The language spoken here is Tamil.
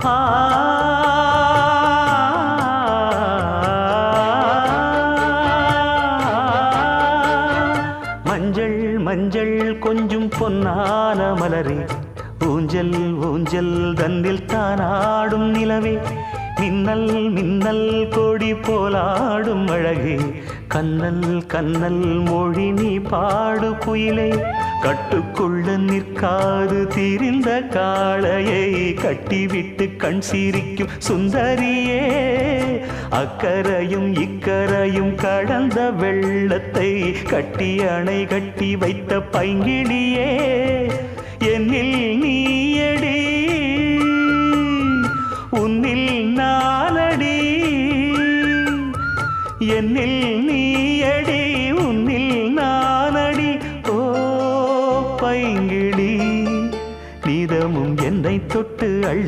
ஆ மஞ்சள் மஞ்சள் கொஞ்சம் பொன்னான மலரே, ஊஞ்சல் ஊஞ்சல் தன்னில் தானாடும் நிலவே, மின்னல் மின்னல் கொடி போலாடும் அழகே, கண்ணல் கண்ணல் மொழி நீ பாடு குயிலே, கட்டுக்குள்ள நிற்காது திரிந்த காளையை கட்டிவிட்டு கண் சிரிக்கும் சுந்தரியே, அக்கரையும் இக்கரையும் கடந்த வெள்ளத்தை கட்டி அணை கட்டி வைத்த பைங்கிளியே, என்னில் நீயடி